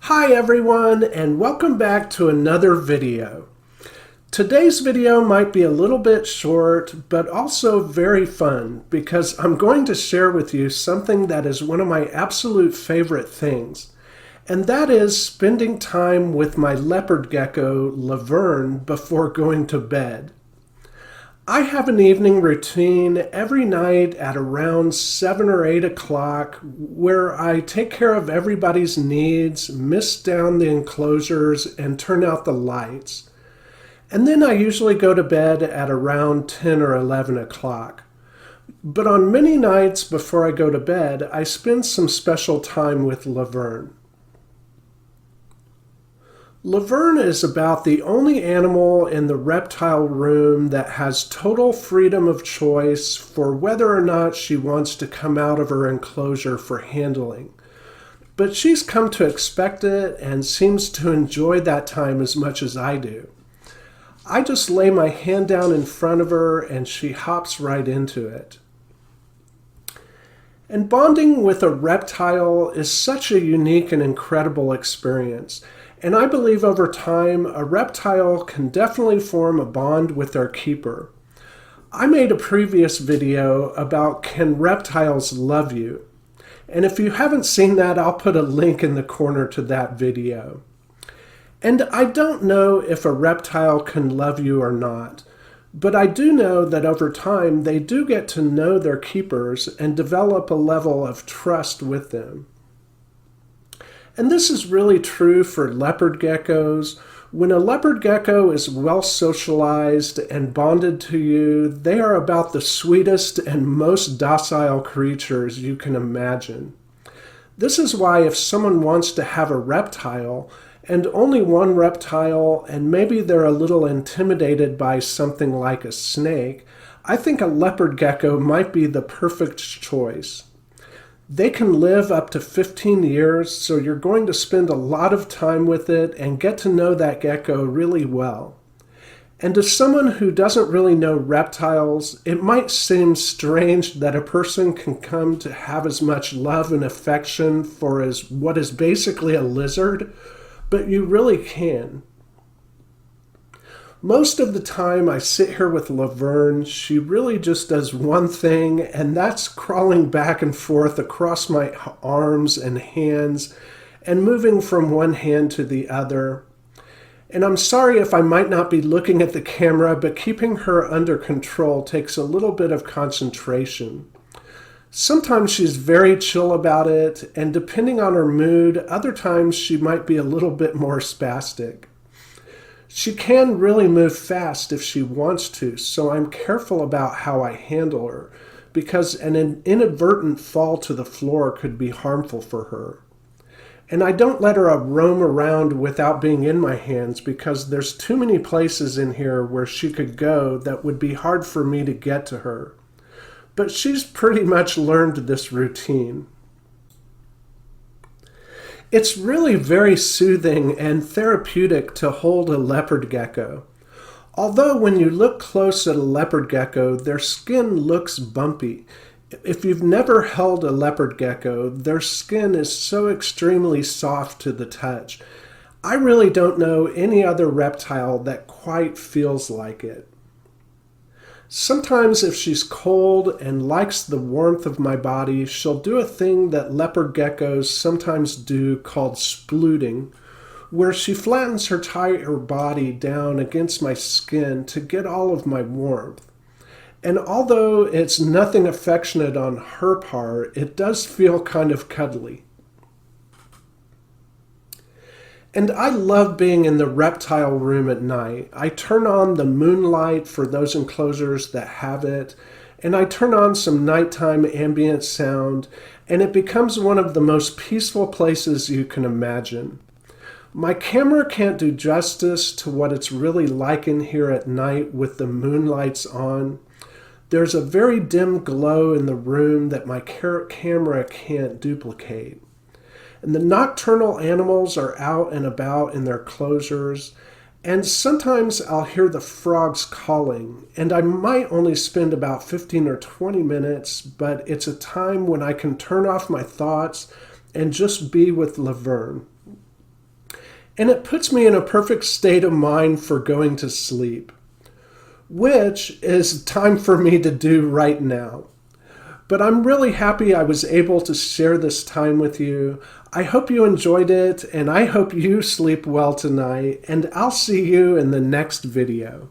Hi everyone, and welcome back to another video. Today's video might be a little bit short, but also very fun because I'm going to share with you something that is one of my absolute favorite things, and that is spending time with my leopard gecko, Lavern, before going to bed. I have an evening routine every night at around 7 or 8 o'clock where I take care of everybody's needs, mist down the enclosures, and turn out the lights. And then I usually go to bed at around 10 or 11 o'clock. But on many nights before I go to bed, I spend some special time with Lavern. Lavern is about the only animal in the reptile room that has total freedom of choice for whether or not she wants to come out of her enclosure for handling. But she's come to expect it and seems to enjoy that time as much as I do. I just lay my hand down in front of her and she hops right into it. And bonding with a reptile is such a unique and incredible experience. And I believe over time, a reptile can definitely form a bond with their keeper. I made a previous video about can reptiles love you? And if you haven't seen that, I'll put a link in the corner to that video. And I don't know if a reptile can love you or not, but I do know that over time, they do get to know their keepers and develop a level of trust with them. And this is really true for leopard geckos. When a leopard gecko is well socialized and bonded to you, they are about the sweetest and most docile creatures you can imagine. This is why if someone wants to have a reptile, and only one reptile, and maybe they're a little intimidated by something like a snake, I think a leopard gecko might be the perfect choice. They can live up to 15 years, so you're going to spend a lot of time with it and get to know that gecko really well. And to someone who doesn't really know reptiles, it might seem strange that a person can come to have as much love and affection for what is basically a lizard, but you really can. Most of the time I sit here with Lavern, she really just does one thing, and that's crawling back and forth across my arms and hands and moving from one hand to the other. And I'm sorry if I might not be looking at the camera, but keeping her under control takes a little bit of concentration. Sometimes she's very chill about it, and depending on her mood, other times she might be a little bit more spastic. She can really move fast if she wants to, so I'm careful about how I handle her, because an inadvertent fall to the floor could be harmful for her. And I don't let her roam around without being in my hands, because there's too many places in here where she could go that would be hard for me to get to her. But she's pretty much learned this routine. It's really very soothing and therapeutic to hold a leopard gecko. Although when you look close at a leopard gecko, their skin looks bumpy. If you've never held a leopard gecko, their skin is so extremely soft to the touch. I really don't know any other reptile that quite feels like it. Sometimes if she's cold and likes the warmth of my body, she'll do a thing that leopard geckos sometimes do called splooting, where she flattens her entire body down against my skin to get all of my warmth. And although it's nothing affectionate on her part, it does feel kind of cuddly. And I love being in the reptile room at night. I turn on the moonlight for those enclosures that have it, and I turn on some nighttime ambient sound, and it becomes one of the most peaceful places you can imagine. My camera can't do justice to what it's really like in here at night with the moonlights on. There's a very dim glow in the room that my camera can't duplicate. And the nocturnal animals are out and about in their closures, and sometimes I'll hear the frogs calling, and I might only spend about 15 or 20 minutes, but it's a time when I can turn off my thoughts and just be with Lavern. and it puts me in a perfect state of mind for going to sleep, which is time for me to do right now. But I'm really happy I was able to share this time with you. I hope you enjoyed it, and I hope you sleep well tonight, and I'll see you in the next video.